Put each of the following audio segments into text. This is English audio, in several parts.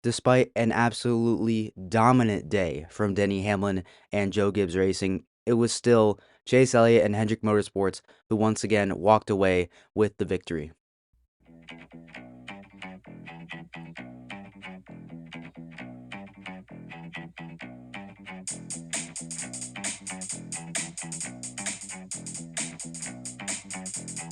despite an absolutely dominant day from Denny Hamlin and Joe Gibbs Racing, it was still Chase Elliott and Hendrick Motorsports who once again walked away with the victory.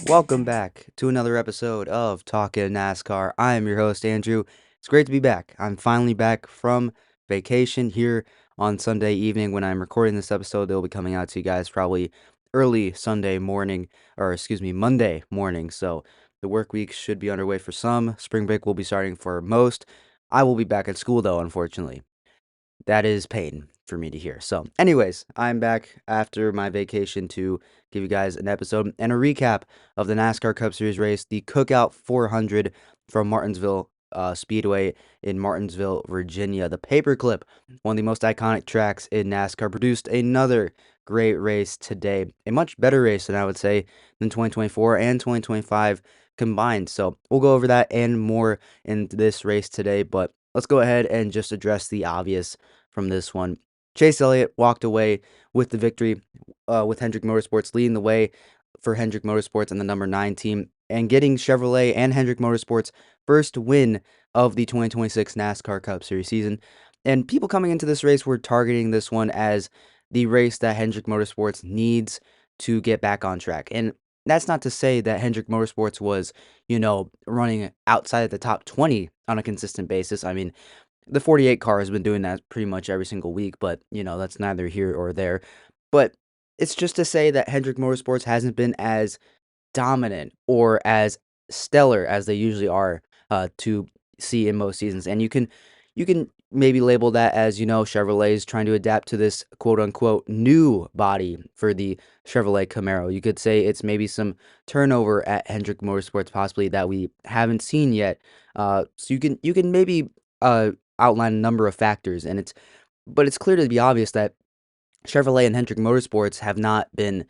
Welcome back to another episode of Talkin NASCAR. I am your host, Andrew. It's great to be back. I'm finally back from vacation here on Sunday evening. When I'm recording this episode, they'll be coming out to you guys probably early Sunday morning, or excuse me, Monday morning. So the work week should be underway for some. Spring break will be starting for most. I will be back at school though, unfortunately. That is pain for me to hear. So, anyways, I'm back after my vacation to give you guys an episode and a recap of the NASCAR Cup Series race, the Cookout 400 from Martinsville Speedway in Martinsville, Virginia. The Paperclip, one of the most iconic tracks in NASCAR, produced another great race today. A much better race than I would say than 2024 and 2025 combined. So, we'll go over that and more in this race today, but let's go ahead and just address the obvious from this one. Chase Elliott walked away with the victory, with Hendrick Motorsports leading the way for Hendrick Motorsports and the number 9 team, and getting Chevrolet and Hendrick Motorsports' first win of the 2026 NASCAR Cup Series season. And people coming into this race were targeting this one as the race that Hendrick Motorsports needs to get back on track. And that's not to say that Hendrick Motorsports was, running outside of the top 20 on a consistent basis. I mean, the 48 car has been doing that pretty much every single week, but, that's neither here or there. But it's just to say that Hendrick Motorsports hasn't been as dominant or as stellar as they usually are to see in most seasons. And you can maybe label that as, Chevrolet is trying to adapt to this quote unquote new body for the Chevrolet Camaro. You could say it's maybe some turnover at Hendrick Motorsports possibly that we haven't seen yet. So you can maybe outline a number of factors, and it's clear to be obvious that Chevrolet and Hendrick Motorsports have not been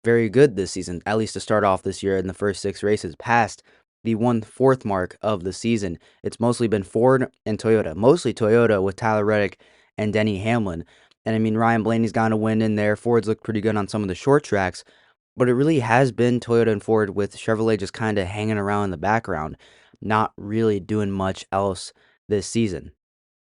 very good this season, at least to start off this year in the first 6 races, past the 1/4 mark of the season. It's mostly been Ford and Toyota, mostly Toyota with Tyler Reddick and Denny Hamlin. And I mean, Ryan Blaney's gotten a win in there. Ford's looked pretty good on some of the short tracks, but it really has been Toyota and Ford with Chevrolet just kind of hanging around in the background, not really doing much else this season.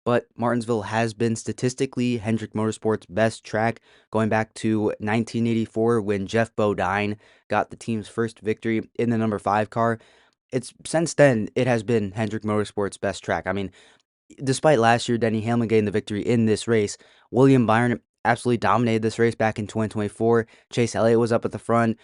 But Martinsville has been statistically Hendrick Motorsports' best track going back to 1984 when Jeff Bodine got the team's first victory in the number 5 car. It's since then it has been Hendrick Motorsports' best track. I mean, despite last year Denny Hamlin getting the victory in this race, William Byron absolutely dominated this race back in 2024. Chase Elliott was up at the front.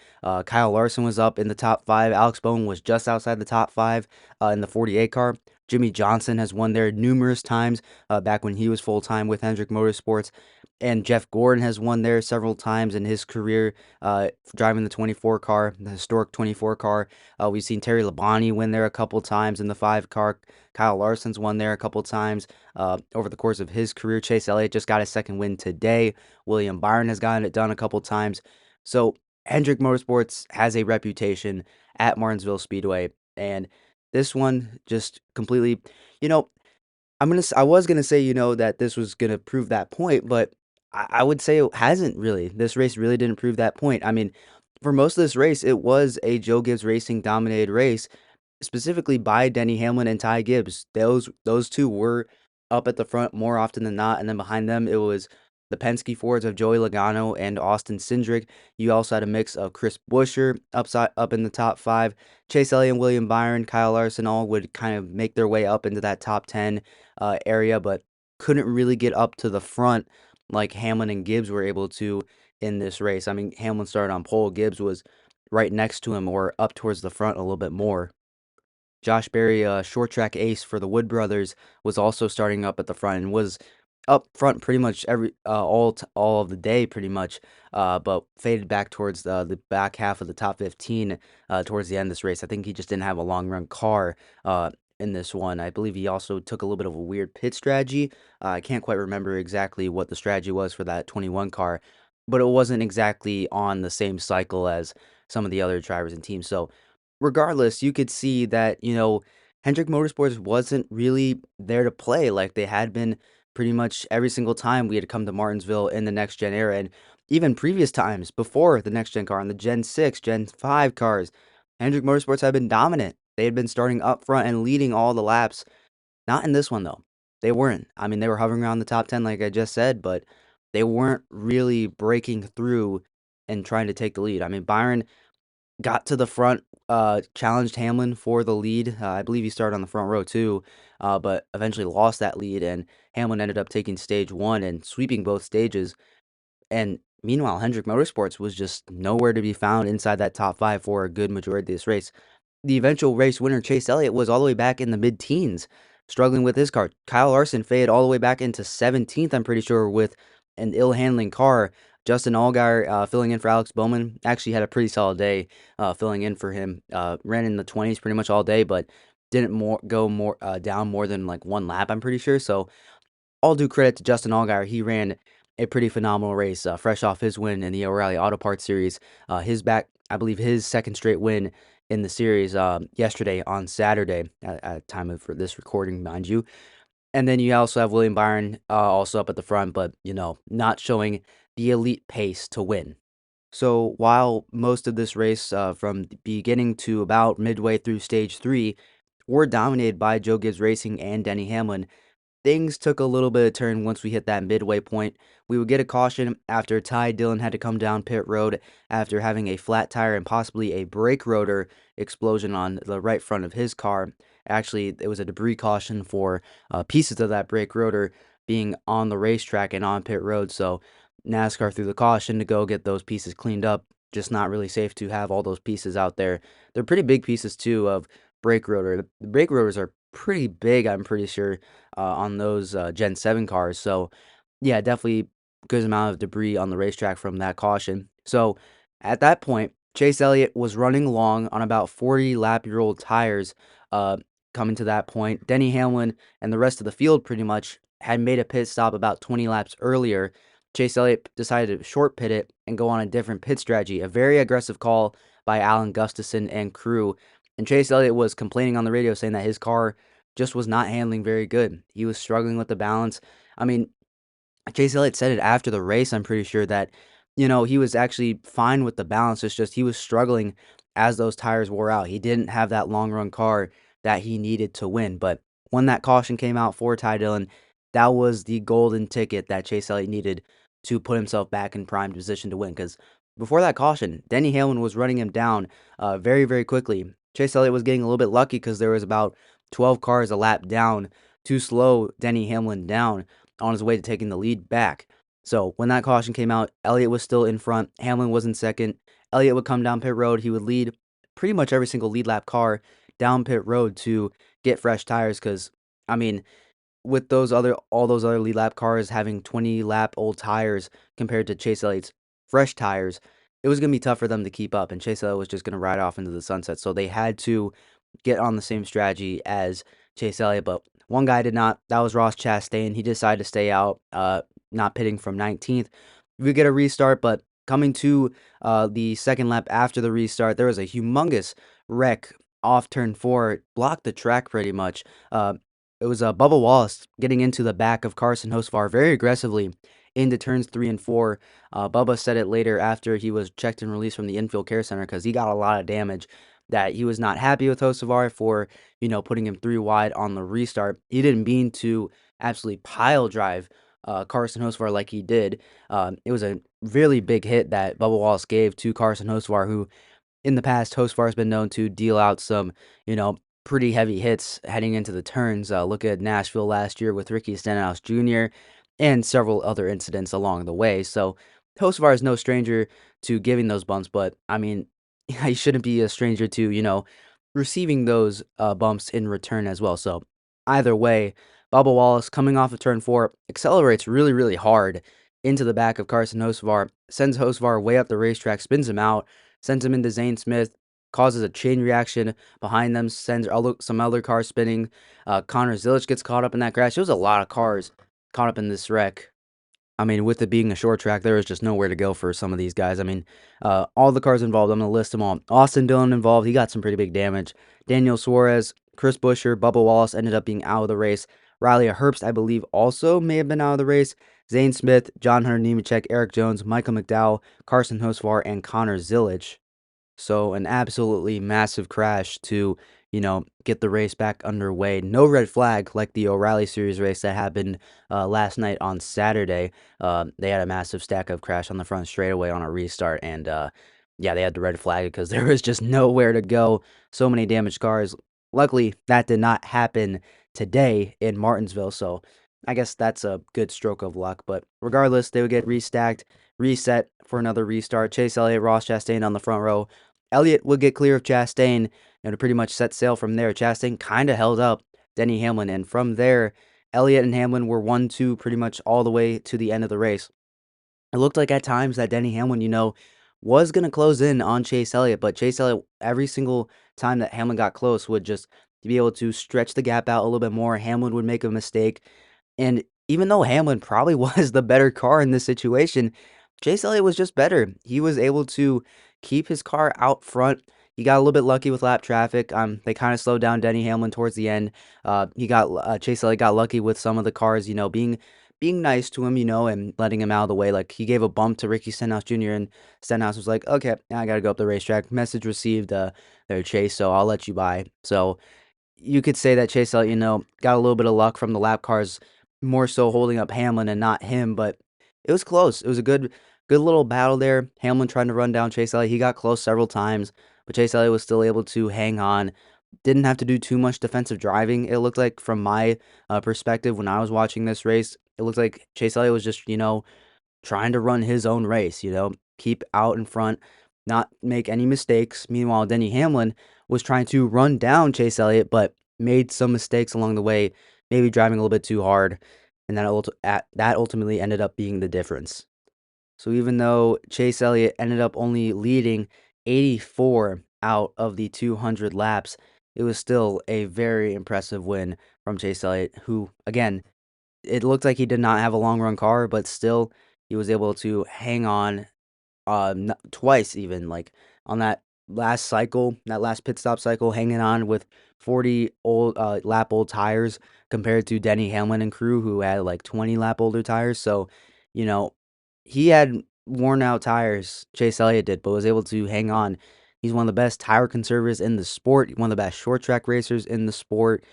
Kyle Larson was up in the top 5. Alex Bowman was just outside the top 5 in the 48 car. Jimmy Johnson has won there numerous times back when he was full-time with Hendrick Motorsports. And Jeff Gordon has won there several times in his career driving the 24 car, the historic 24 car. We've seen Terry Labonte win there a couple times in the 5 car. Kyle Larson's won there a couple times over the course of his career. Chase Elliott just got his second win today. William Byron has gotten it done a couple times. So Hendrick Motorsports has a reputation at Martinsville Speedway, and this one just completely, you know, I was gonna say, that this was gonna prove that point, but I would say it hasn't really. This race really didn't prove that point. I mean, for most of this race, it was a Joe Gibbs Racing dominated race, specifically by Denny Hamlin and Ty Gibbs. Those two were up at the front more often than not, and then behind them it was the Penske Fords of Joey Logano and Austin Cindric. You also had a mix of Chris Buescher up in the top 5. Chase Elliott and William Byron, Kyle Larson all would kind of make their way up into that top 10 area, but couldn't really get up to the front like Hamlin and Gibbs were able to in this race. I mean, Hamlin started on pole. Gibbs was right next to him or up towards the front a little bit more. Josh Berry, short track ace for the Wood brothers, was also starting up at the front and was up front pretty much every all of the day pretty much, but faded back towards the back half of the top 15 towards the end of this race. I think he just didn't have a long run car in this one. I believe he also took a little bit of a weird pit strategy. I can't quite remember exactly what the strategy was for that 21 car, but it wasn't exactly on the same cycle as some of the other drivers and teams. So regardless, you could see that, Hendrick Motorsports wasn't really there to play like they had been pretty much every single time we had come to Martinsville in the next gen era. And even previous times before the next gen car and the Gen 6, Gen 5 cars, Hendrick Motorsports had been dominant. They had been starting up front and leading all the laps. Not in this one, though. They weren't. I mean, they were hovering around the top 10, like I just said, but they weren't really breaking through and trying to take the lead. I mean, Byron got to the front, challenged Hamlin for the lead. I believe he started on the front row too, but eventually lost that lead, and Hamlin ended up taking stage one and sweeping both stages. And meanwhile, Hendrick Motorsports was just nowhere to be found inside that top five for a good majority of this race. The eventual race winner, Chase Elliott, was all the way back in the mid-teens, struggling with his car. Kyle Larson faded all the way back into 17th, I'm pretty sure, with an ill-handling car. Justin Allgaier filling in for Alex Bowman actually had a pretty solid day filling in for him. Ran in the 20s pretty much all day, but didn't go down more than like one lap, I'm pretty sure. So all due credit to Justin Allgaier. He ran a pretty phenomenal race, fresh off his win in the O'Reilly Auto Parts Series. I believe his second straight win in the series yesterday on Saturday at time of for this recording, mind you. And then you also have William Byron also up at the front, but not showing the elite pace to win. So while most of this race, from the beginning to about midway through stage three, were dominated by Joe Gibbs Racing and Denny Hamlin, things took a little bit of turn once we hit that midway point. We would get a caution after Ty Dillon had to come down pit road after having a flat tire and possibly a brake rotor explosion on the right front of his car. Actually, it was a debris caution for pieces of that brake rotor being on the racetrack and on pit road. So NASCAR threw the caution to go get those pieces cleaned up. Just not really safe to have all those pieces out there. They're pretty big pieces too of brake rotor. The brake rotors are pretty big, I'm pretty sure, on those Gen 7 cars. So, yeah, definitely good amount of debris on the racetrack from that caution. So, at that point, Chase Elliott was running long on about 40 lap-year-old tires uh, coming to that point. Denny Hamlin and the rest of the field pretty much had made a pit stop about 20 laps earlier. Chase Elliott decided to short pit it and go on a different pit strategy, a very aggressive call by Alan Gustafson and crew. And Chase Elliott was complaining on the radio saying that his car just was not handling very good. He was struggling with the balance. I mean, Chase Elliott said it after the race, I'm pretty sure that, he was actually fine with the balance. It's just he was struggling as those tires wore out. He didn't have that long run car that he needed to win. But when that caution came out for Ty Dillon, that was the golden ticket that Chase Elliott needed to put himself back in prime position to win. Because before that caution, Denny Hamlin was running him down very, very quickly. Chase Elliott was getting a little bit lucky because there was about 12 cars a lap down to slow Denny Hamlin down on his way to taking the lead back. So when that caution came out, Elliott was still in front. Hamlin was in second. Elliott would come down pit road. He would lead pretty much every single lead lap car down pit road to get fresh tires. Because, I mean, with all those other lead lap cars having 20 lap old tires compared to Chase Elliott's fresh tires, it was going to be tough for them to keep up. And Chase Elliott was just going to ride off into the sunset. So they had to get on the same strategy as Chase Elliott, but one guy did not. That was Ross Chastain. He decided to stay out, not pitting from 19th. We get a restart, but coming to the second lap after the restart, there was a humongous wreck off turn four. It blocked the track pretty much. It was Bubba Wallace getting into the back of Carson Hocevar very aggressively into turns 3 and 4. Bubba said it later after he was checked and released from the infield care center because he got a lot of damage, that he was not happy with Hocevar for, putting him 3 wide on the restart. He didn't mean to absolutely pile drive Carson Hocevar like he did. It was a really big hit that Bubba Wallace gave to Carson Hocevar, who in the past, Hocevar has been known to deal out some, pretty heavy hits heading into the turns. Look at Nashville last year with Ricky Stenhouse Jr. and several other incidents along the way. So Hocevar is no stranger to giving those bumps, but I mean, he shouldn't be a stranger to, receiving those bumps in return as well. So either way, Bubba Wallace coming off of turn 4 accelerates really, really hard into the back of Carson Hocevar, sends Hocevar way up the racetrack, spins him out, sends him into Zane Smith, causes a chain reaction behind them, sends some other cars spinning. Connor Zilic gets caught up in that crash. There was a lot of cars caught up in this wreck. I mean, with it being a short track, there is just nowhere to go for some of these guys. I mean, all the cars involved, I'm going to list them all. Austin Dillon involved, he got some pretty big damage. Daniel Suarez Chris Buescher, Bubba Wallace ended up being out of the race. Riley Herbst, I believe, also may have been out of the race. Zane Smith, John Hunter Nemechek, Eric Jones, Michael McDowell, Carson Hocevar, and Connor Zillage. So an absolutely massive crash to, get the race back underway. No red flag like the O'Reilly Series race that happened last night on Saturday. They had a massive stack of crash on the front straightaway on a restart, and yeah, they had the red flag because there was just nowhere to go. So many damaged cars. Luckily, that did not happen today in Martinsville, so I guess that's a good stroke of luck. But regardless, they would get restacked, reset for another restart. Chase Elliott, Ross Chastain on the front row. Elliott would get clear of Chastain and would pretty much set sail from there. Chastain kind of held up Denny Hamlin, and from there, Elliott and Hamlin were 1-2 pretty much all the way to the end of the race. It looked like at times that Denny Hamlin, was going to close in on Chase Elliott, but Chase Elliott, every single time that Hamlin got close, would just be able to stretch the gap out a little bit more. Hamlin would make a mistake. And even though Hamlin probably was the better car in this situation, Chase Elliott was just better. He was able to keep his car out front. He got a little bit lucky with lap traffic. They kind of slowed down Denny Hamlin towards the end. Chase Elliott got lucky with some of the cars, being nice to him, and letting him out of the way. Like he gave a bump to Ricky Stenhouse Jr. and Stenhouse was like, "Okay, now I got to go up the racetrack. Message received, there, Chase. So I'll let you by." So you could say that Chase Elliott, got a little bit of luck from the lap cars, more so holding up Hamlin and not him, but it was close. It was a good little battle there. Hamlin trying to run down Chase Elliott. He got close several times, but Chase Elliott was still able to hang on. Didn't have to do too much defensive driving. It looked like from my perspective when I was watching this race, it looked like Chase Elliott was just, trying to run his own race, keep out in front, not make any mistakes. Meanwhile, Denny Hamlin was trying to run down Chase Elliott, but made some mistakes along the way, maybe driving a little bit too hard, and that ultimately ended up being the difference. So even though Chase Elliott ended up only leading 84 out of the 200 laps, it was still a very impressive win from Chase Elliott, who, again, it looked like he did not have a long run car, but still he was able to hang on twice even, like on that last cycle, that last pit stop cycle, hanging on with 40 lap old tires compared to Denny Hamlin and crew who had like 20 lap older tires. So, you know, he had worn out tires, Chase Elliott did, but was able to hang on. He's one of the best tire conservers in the sport, one of the best short track racers in the sport.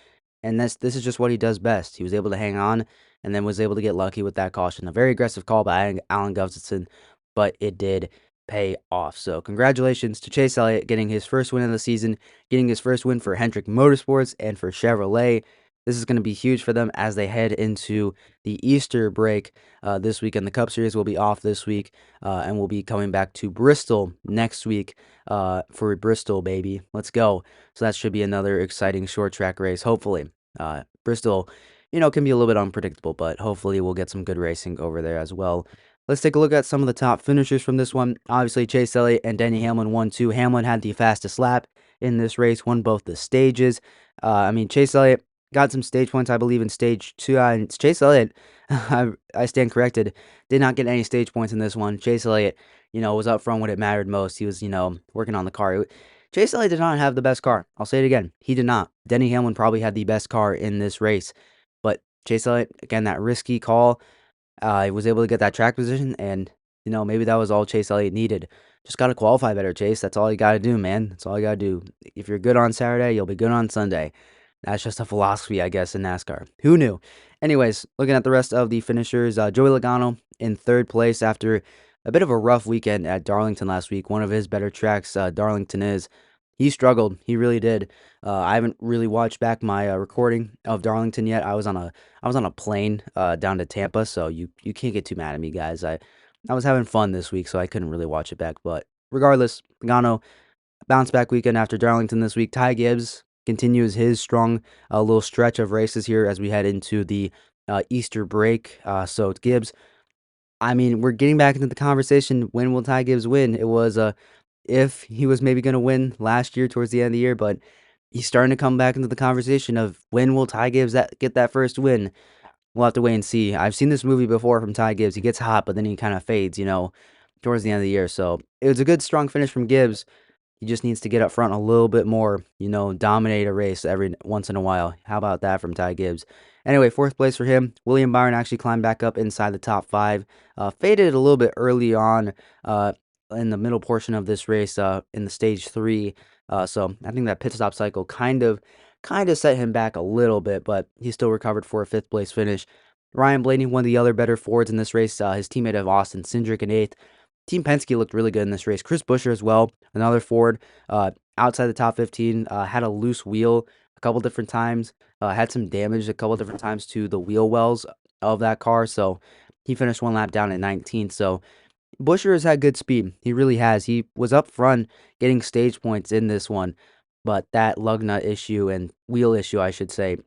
And this is just what he does best. He was able to hang on and then was able to get lucky with that caution. A very aggressive call by Alan Gustafson, but it did pay off. So congratulations to Chase Elliott getting his first win of the season, getting his first win for Hendrick Motorsports and for Chevrolet. This is going to be huge for them as they head into the Easter break this weekend. The Cup Series will be off this week, and we'll be coming back to Bristol next week for Bristol, baby. Let's go. So that should be another exciting short track race, hopefully. Bristol, can be a little bit unpredictable, but hopefully we'll get some good racing over there as well. Let's take a look at some of the top finishers from this one. Obviously, Chase Elliott and Denny Hamlin won too. Hamlin had the fastest lap in this race, won both the stages. Chase Elliott got some stage points, I believe, in stage 2. And Chase Elliott, I stand corrected, did not get any stage points in this one. Chase Elliott, was up front when it mattered most. He was, working on the car. Chase Elliott did not have the best car. I'll say it again. He did not. Denny Hamlin probably had the best car in this race. But Chase Elliott, again, that risky call, he was able to get that track position, and, maybe that was all Chase Elliott needed. Just got to qualify better, Chase. That's all you got to do, man. That's all you got to do. If you're good on Saturday, you'll be good on Sunday. That's just a philosophy, I guess, in NASCAR. Who knew? Anyways, looking at the rest of the finishers, Joey Logano in third place after a bit of a rough weekend at Darlington last week. One of his better tracks, Darlington is. He struggled. He really did. I haven't really watched back my recording of Darlington yet. I was on a plane down to Tampa, so you can't get too mad at me, guys. I was having fun this week, so I couldn't really watch it back. But regardless, Logano bounce back weekend after Darlington this week. Ty Gibbs continues his strong little stretch of races here as we head into the Easter break. So Gibbs, we're getting back into the conversation. When will Ty Gibbs win? It was if he was maybe going to win last year towards the end of the year, but he's starting to come back into the conversation of when will Ty Gibbs get that first win. We'll have to wait and see. I've seen this movie before from Ty Gibbs. He gets hot, but then he kind of fades, towards the end of the year. So it was a good, strong finish from Gibbs. He just needs to get up front a little bit more, dominate a race every once in a while. How about that from Ty Gibbs? Anyway, fourth place for him. William Byron actually climbed back up inside the top five. Faded a little bit early on in the middle portion of this race in the stage three. So I think that pit stop cycle kind of set him back a little bit, but he still recovered for a fifth place finish. Ryan Blaney, one of the other better Fords in this race. His teammate of Austin Cindric in eighth. Team Penske looked really good in this race. Chris Buescher as well, another Ford, outside the top 15, had a loose wheel a couple different times, had some damage a couple different times to the wheel wells of that car, so he finished one lap down at 19th. So Buescher has had good speed. He really has. He was up front getting stage points in this one, but that lug nut issue and wheel issue, I should say,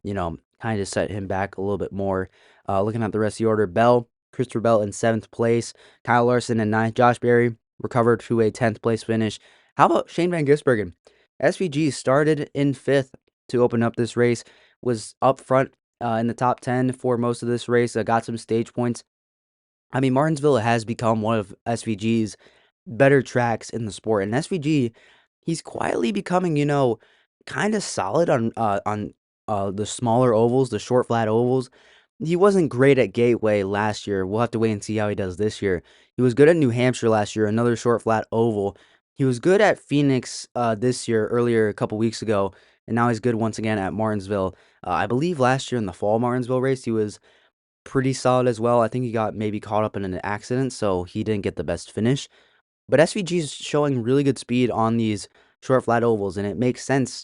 kind of set him back a little bit more. Looking at the rest of the order, Christopher Bell in 7th place, Kyle Larson in 9th, Josh Berry recovered to a 10th place finish. How about Shane Van Gisbergen? SVG started in 5th to open up this race, was up front in the top 10 for most of this race, got some stage points. I mean, Martinsville has become one of SVG's better tracks in the sport, and SVG, he's quietly becoming, kind of solid on the smaller ovals, the short flat ovals. He wasn't great at Gateway last year. We'll have to wait and see how he does this year. He was good at New Hampshire last year, another short flat oval. He was good at Phoenix this year, earlier a couple weeks ago, and now he's good once again at Martinsville. I believe last year in the fall Martinsville race, he was pretty solid as well. I think he got maybe caught up in an accident, so he didn't get the best finish. But SVG is showing really good speed on these short flat ovals, and it makes sense,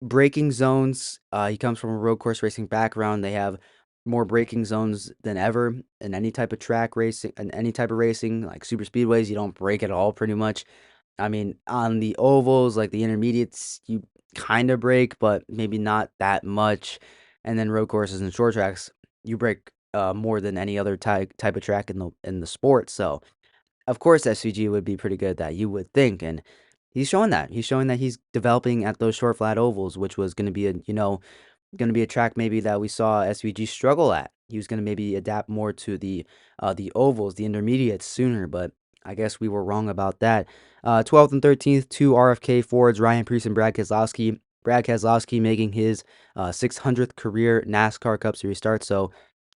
braking zones. He comes from a road course racing background. They have more braking zones than ever in any type of track racing, in any type of racing, like super speedways. You don't brake at all, pretty much. I mean, on the ovals, like the intermediates, you kind of brake, but maybe not that much. And then road courses and short tracks, you brake more than any other type of track in the sport. So of course, SVG would be pretty good at that, you would think, and he's showing that. He's showing that he's developing at those short flat ovals, which was going to be a track maybe that we saw SVG struggle at. He was going to maybe adapt more to the ovals, the intermediates sooner, but I guess we were wrong about that. 12th and 13th, two RFK Fords, Ryan Preece and Brad Keselowski. Brad Keselowski making his 600th career NASCAR Cup Series start. So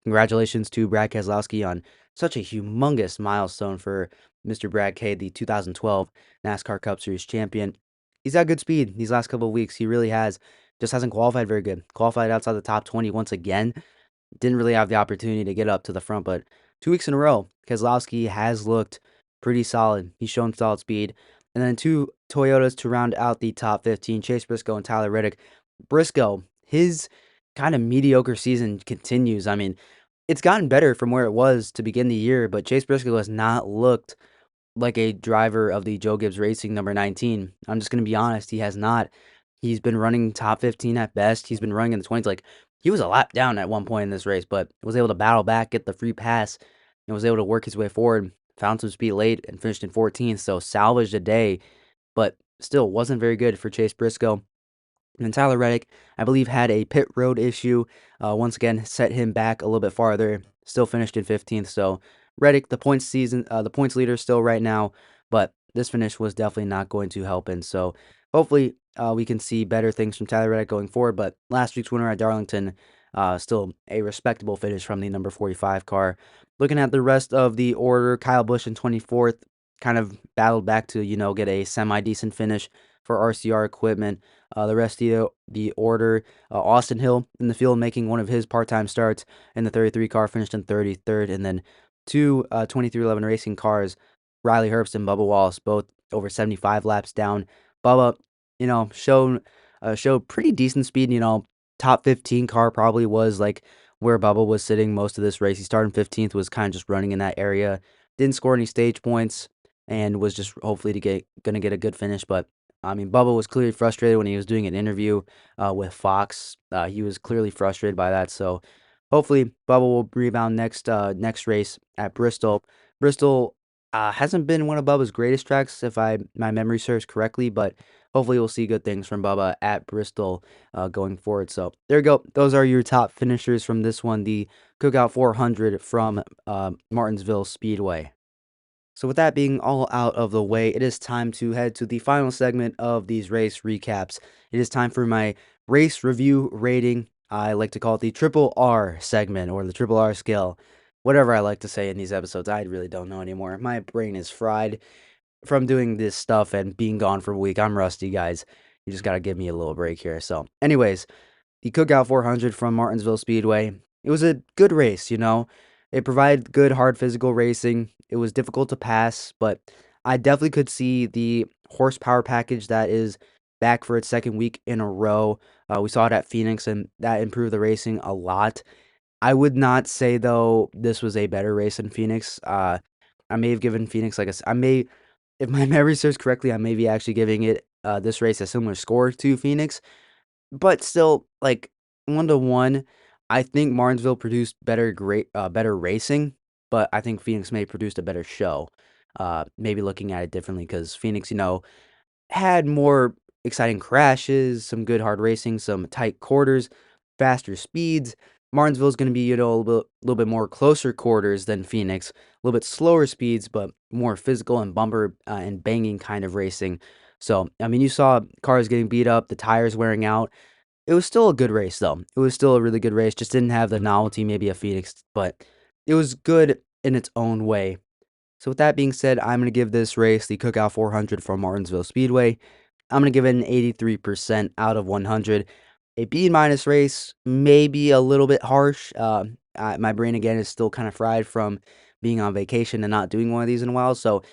congratulations to Brad Keselowski on such a humongous milestone for Mr. Brad K, the 2012 NASCAR Cup Series champion. He's had good speed these last couple of weeks. He really has. Just hasn't qualified very good. Qualified outside the top 20 once again. Didn't really have the opportunity to get up to the front, but 2 weeks in a row, Keselowski has looked pretty solid. He's shown solid speed. And then two Toyotas to round out the top 15, Chase Briscoe and Tyler Reddick. Briscoe, his kind of mediocre season continues. I mean, it's gotten better from where it was to begin the year, but Chase Briscoe has not looked like a driver of the Joe Gibbs Racing number 19. I'm just going to be honest, he has not. He's been running top 15 at best. He's been running in the 20s. Like, he was a lap down at one point in this race, but was able to battle back, get the free pass, and was able to work his way forward. Found some speed late and finished in 14th, so salvaged a day, but still wasn't very good for Chase Briscoe. And then Tyler Reddick, I believe, had a pit road issue. Once again, set him back a little bit farther. Still finished in 15th. So Reddick, the points leader still right now, but this finish was definitely not going to help him. So hopefully we can see better things from Tyler Reddick going forward. But last week's winner at Darlington, still a respectable finish from the number 45 car. Looking at the rest of the order, Kyle Busch in 24th, kind of battled back to get a semi-decent finish for RCR equipment. The rest of the order, Austin Hill in the field making one of his part-time starts in the 33 car, finished in 33rd, and then two 2311 racing cars, Riley Herbst and Bubba Wallace, both over 75 laps down. Bubba, showed pretty decent speed. Top 15 car probably was like where Bubba was sitting most of this race. He started 15th, was kind of just running in that area, didn't score any stage points, and was just hopefully gonna get a good finish, but I mean, Bubba was clearly frustrated when he was doing an interview with Fox. He was clearly frustrated by that. So hopefully Bubba will rebound next race at Bristol. Bristol hasn't been one of Bubba's greatest tracks, if my memory serves correctly, but hopefully we'll see good things from Bubba at Bristol going forward. So there you go. Those are your top finishers from this one, the Cookout 400 from Martinsville Speedway. So with that being all out of the way, it is time to head to the final segment of these race recaps. It is time for my race review rating. I like to call it the triple R segment or the triple R scale. Whatever I like to say in these episodes, I really don't know anymore. My brain is fried from doing this stuff and being gone for a week. I'm rusty, guys. You just got to give me a little break here. So, anyways, the Cookout 400 from Martinsville Speedway. It was a good race, you know. It provided good, hard physical racing. It was difficult to pass, but I definitely could see the horsepower package that is back for its second week in a row. We saw it at Phoenix, and that improved the racing a lot. I would not say, though, this was a better race than Phoenix. I may have given Phoenix I may, if my memory serves correctly, I may be actually giving it this race a similar score to Phoenix. But still, like 1-to-1, I think Martinsville produced better racing, but I think Phoenix may have produced a better show. Maybe looking at it differently because Phoenix, had more exciting crashes, some good hard racing, some tight quarters, faster speeds. Martinsville's going to be, a little bit more closer quarters than Phoenix, a little bit slower speeds, but more physical and bumper and banging kind of racing. So, I mean, you saw cars getting beat up, the tires wearing out. It was still a good race, though. It was still a really good race. Just didn't have the novelty, maybe a Phoenix, but it was good in its own way. So, with that being said, I'm going to give this race the Cookout 400 from Martinsville Speedway. I'm going to give it an 83% out of 100. A B minus race, maybe a little bit harsh. My brain, again, is still kind of fried from being on vacation and not doing one of these in a while. So,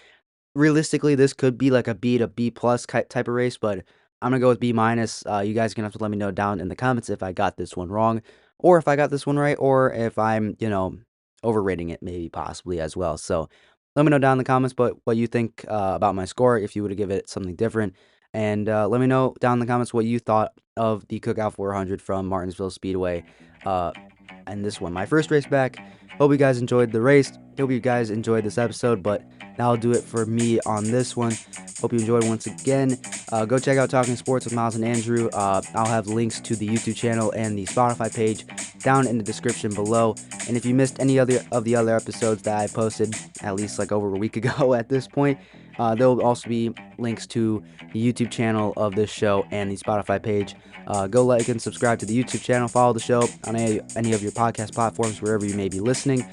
realistically, this could be like a B to B plus type of race, but I'm gonna go with B minus. You guys are gonna have to let me know down in the comments if I got this one wrong, or if I got this one right, or if I'm, overrating it, maybe possibly as well. So let me know down in the comments, but what you think about my score, if you would have given it something different, and let me know down in the comments what you thought of the Cookout 400 from Martinsville Speedway. And this one, my first race back. Hope you guys enjoyed the race. Hope you guys enjoyed this episode, but that'll do it for me on this one. Hope you enjoyed once again. Go check out Talking Sports with Miles and Andrew. I'll have links to the YouTube channel and the Spotify page down in the description below. And if you missed any other of the other episodes that I posted, at least like over a week ago at this point, there will also be links to the YouTube channel of this show and the Spotify page. Go like and subscribe to the YouTube channel. Follow the show on any of your podcast platforms, wherever you may be listening.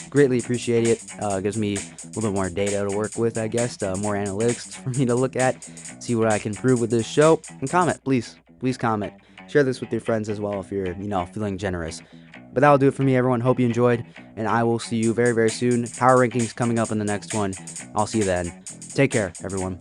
Greatly appreciate it. Gives me a little bit more data to work with, I guess. More analytics for me to look at. See what I can improve with this show. And comment, please. Please comment. Share this with your friends as well if you're, feeling generous. But that'll do it for me, everyone. Hope you enjoyed. And I will see you very, very soon. Power rankings coming up in the next one. I'll see you then. Take care, everyone.